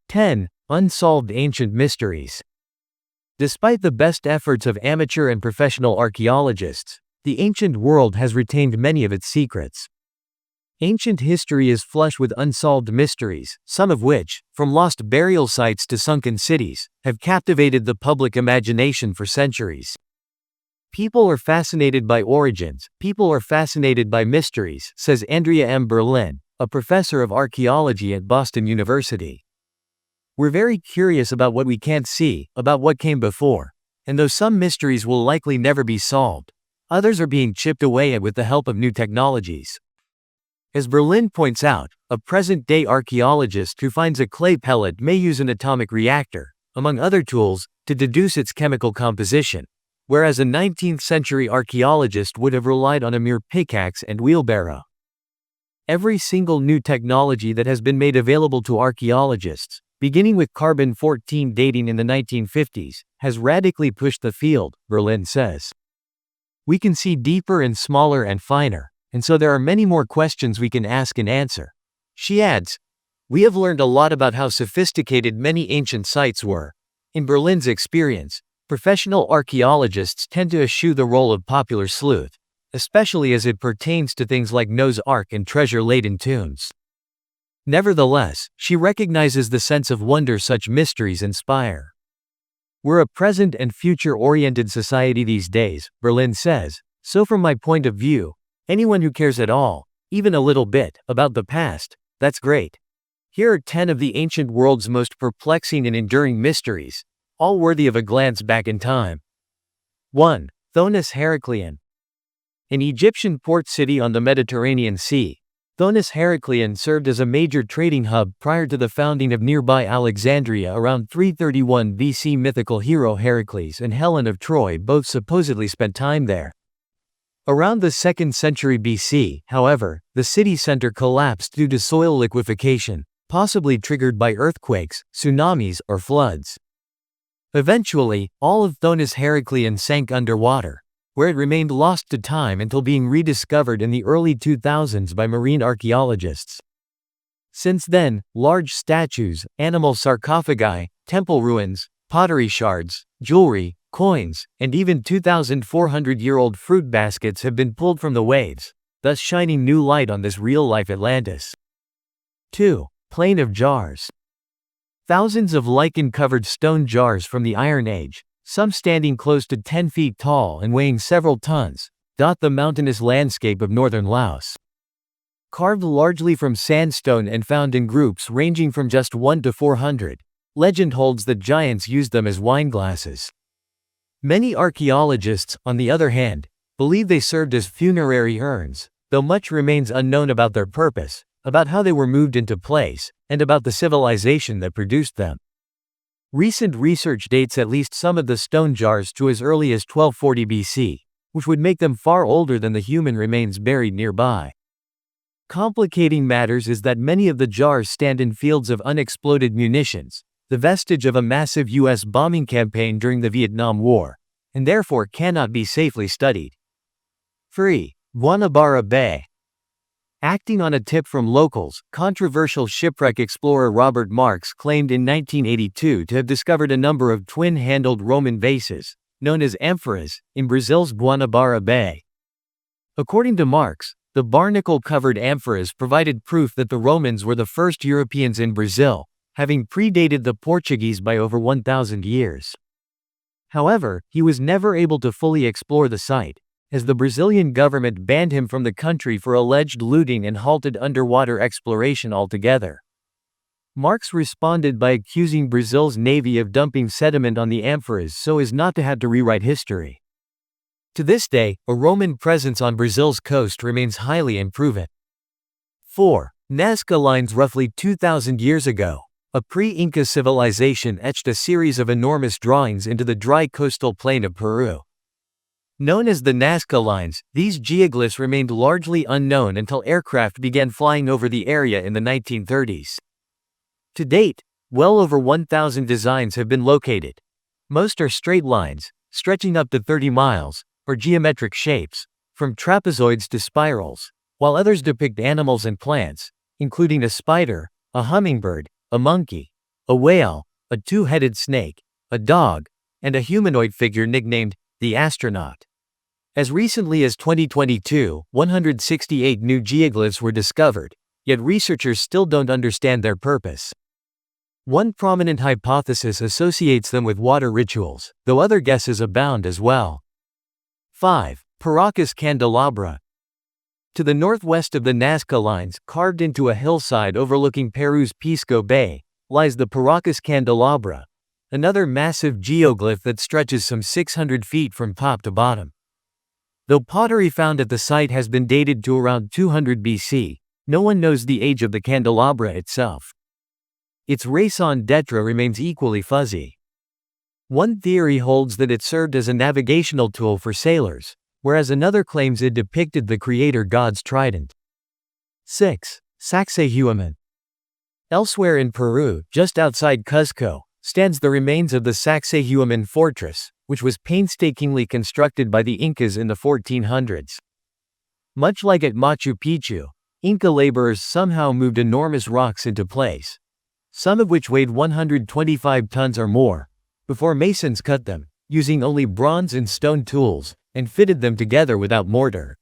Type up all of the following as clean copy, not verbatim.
10. Unsolved ancient mysteries. Despite the best efforts of amateur and professional archaeologists, the ancient world has retained many of its secrets. Ancient history is flush with unsolved mysteries, some of which, from lost burial sites to sunken cities, have captivated the public imagination for centuries. People are fascinated by origins, people are fascinated by mysteries, says Andrea M. Berlin, a professor of archaeology at Boston University. We're very curious about what we can't see, about what came before. And though some mysteries will likely never be solved, others are being chipped away at with the help of new technologies. As Berlin points out, a present-day archaeologist who finds a clay pellet may use an atomic reactor, among other tools, to deduce its chemical composition, whereas a 19th-century archaeologist would have relied on a mere pickaxe and wheelbarrow. Every single new technology that has been made available to archaeologists, beginning with carbon-14 dating in the 1950s, has radically pushed the field, Berlin says. We can see deeper and smaller and finer, and so there are many more questions we can ask and answer. She adds, "We have learned a lot about how sophisticated many ancient sites were." In Berlin's experience, professional archaeologists tend to eschew the role of popular sleuth, especially as it pertains to things like Noah's Ark and treasure-laden tombs. Nevertheless, she recognizes the sense of wonder such mysteries inspire. We're a present and future-oriented society these days, Berlin says, so from my point of view, anyone who cares at all, even a little bit, about the past, that's great. Here are 10 of the ancient world's most perplexing and enduring mysteries, all worthy of a glance back in time. 1. Thonis Heracleion. An Egyptian port city on the Mediterranean Sea, Thonis Heracleion served as a major trading hub prior to the founding of nearby Alexandria around 331 BC. Mythical hero Heracles and Helen of Troy both supposedly spent time there. Around the 2nd century BC, however, the city center collapsed due to soil liquefaction, possibly triggered by earthquakes, tsunamis, or floods. Eventually, all of Thonis Heracleion sank underwater, where it remained lost to time until being rediscovered in the early 2000s by marine archaeologists. Since then, large statues, animal sarcophagi, temple ruins, pottery shards, jewelry, coins, and even 2,400-year-old fruit baskets have been pulled from the waves, thus shining new light on this real-life Atlantis. 2. Plain of Jars. Thousands of lichen-covered stone jars from the Iron Age, some standing close to 10 feet tall and weighing several tons, dot the mountainous landscape of northern Laos. Carved largely from sandstone and found in groups ranging from just 1 to 400, legend holds that giants used them as wine glasses. Many archaeologists, on the other hand, believe they served as funerary urns, though much remains unknown about their purpose, about how they were moved into place, and about the civilization that produced them. Recent research dates at least some of the stone jars to as early as 1240 BC, which would make them far older than the human remains buried nearby. Complicating matters is that many of the jars stand in fields of unexploded munitions, the vestige of a massive U.S. bombing campaign during the Vietnam War, and therefore cannot be safely studied. 3. Guanabara Bay. Acting on a tip from locals, controversial shipwreck explorer Robert Marks claimed in 1982 to have discovered a number of twin-handled Roman vases, known as amphoras, in Brazil's Guanabara Bay. According to Marks, the barnacle-covered amphoras provided proof that the Romans were the first Europeans in Brazil, having predated the Portuguese by over 1,000 years. However, he was never able to fully explore the site, as the Brazilian government banned him from the country for alleged looting and halted underwater exploration altogether. Marx responded by accusing Brazil's navy of dumping sediment on the amphoras so as not to have to rewrite history. To this day, a Roman presence on Brazil's coast remains highly unproven. 4. Nazca Lines. Roughly 2,000 years ago, a pre-Inca civilization etched a series of enormous drawings into the dry coastal plain of Peru. Known as the Nazca Lines, these geoglyphs remained largely unknown until aircraft began flying over the area in the 1930s. To date, well over 1,000 designs have been located. Most are straight lines, stretching up to 30 miles, or geometric shapes, from trapezoids to spirals, while others depict animals and plants, including a spider, a hummingbird, a monkey, a whale, a two-headed snake, a dog, and a humanoid figure nicknamed the astronaut. As recently as 2022, 168 new geoglyphs were discovered, yet researchers still don't understand their purpose. One prominent hypothesis associates them with water rituals, though other guesses abound as well. 5. Paracas candelabra. To the northwest of the Nazca Lines, carved into a hillside overlooking Peru's Pisco Bay, lies the Paracas candelabra, another massive geoglyph that stretches some 600 feet from top to bottom. Though pottery found at the site has been dated to around 200 BC, no one knows the age of the candelabra itself. Its raison d'etre remains equally fuzzy. One theory holds that it served as a navigational tool for sailors, whereas another claims it depicted the creator god's trident. 6. Sacsayhuaman. Elsewhere in Peru, just outside Cuzco, stands the remains of the Sacsayhuaman fortress, which was painstakingly constructed by the Incas in the 1400s. Much like at Machu Picchu, Inca laborers somehow moved enormous rocks into place, some of which weighed 125 tons or more, before masons cut them, using only bronze and stone tools, and fitted them together without mortar.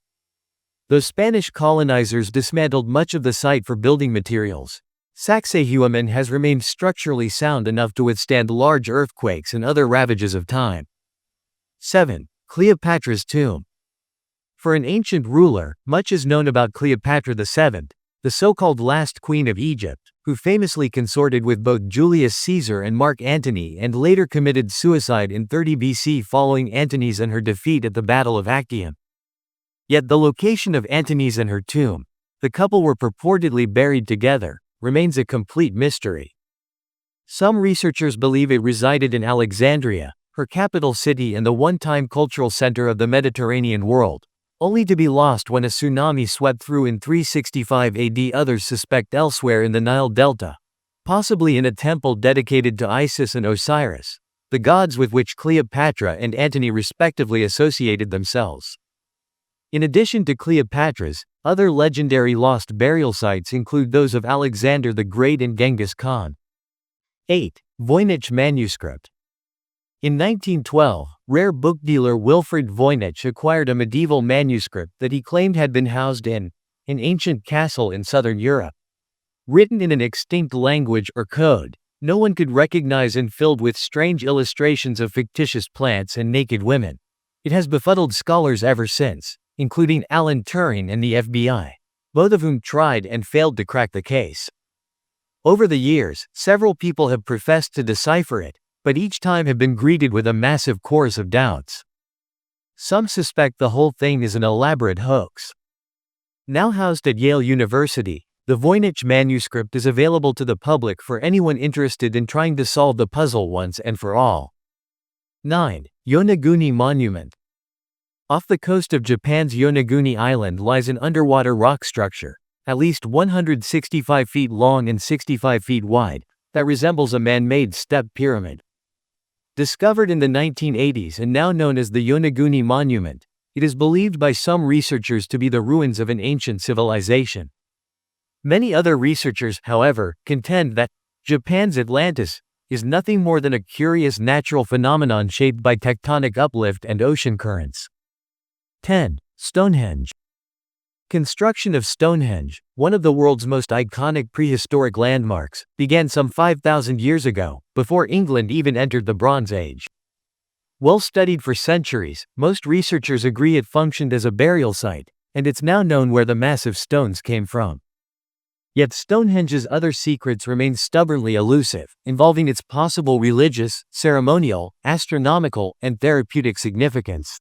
Though Spanish colonizers dismantled much of the site for building materials, Sacsayhuaman has remained structurally sound enough to withstand large earthquakes and other ravages of time. 7. Cleopatra's tomb. For an ancient ruler, much is known about Cleopatra VII, the so-called last queen of Egypt, who famously consorted with both Julius Caesar and Mark Antony and later committed suicide in 30 BC following Antony's and her defeat at the Battle of Actium. Yet the location of Antony's and her tomb, the couple were purportedly buried together, remains a complete mystery. Some researchers believe it resided in Alexandria, her capital city and the one-time cultural center of the Mediterranean world, only to be lost when a tsunami swept through in 365 AD. Others suspect elsewhere in the Nile Delta, possibly in a temple dedicated to Isis and Osiris, the gods with which Cleopatra and Antony respectively associated themselves. In addition to Cleopatra's, other legendary lost burial sites include those of Alexander the Great and Genghis Khan. 8. Voynich manuscript. In 1912, rare book dealer Wilfrid Voynich acquired a medieval manuscript that he claimed had been housed in an ancient castle in southern Europe. Written in an extinct language or code, no one could recognize and filled with strange illustrations of fictitious plants and naked women. It has befuddled scholars ever since, including Alan Turing and the FBI, both of whom tried and failed to crack the case. Over the years, several people have professed to decipher it, but each time have been greeted with a massive chorus of doubts. Some suspect the whole thing is an elaborate hoax. Now housed at Yale University, the Voynich manuscript is available to the public for anyone interested in trying to solve the puzzle once and for all. 9. Yonaguni Monument. Off the coast of Japan's Yonaguni Island lies an underwater rock structure, at least 165 feet long and 65 feet wide, that resembles a man-made step pyramid. Discovered in the 1980s and now known as the Yonaguni Monument, it is believed by some researchers to be the ruins of an ancient civilization. Many other researchers, however, contend that Japan's Atlantis is nothing more than a curious natural phenomenon shaped by tectonic uplift and ocean currents. 10. Stonehenge. Construction of Stonehenge, one of the world's most iconic prehistoric landmarks, began some 5,000 years ago, before England even entered the Bronze Age. Well studied for centuries, most researchers agree it functioned as a burial site, and it's now known where the massive stones came from. Yet Stonehenge's other secrets remain stubbornly elusive, involving its possible religious, ceremonial, astronomical, and therapeutic significance.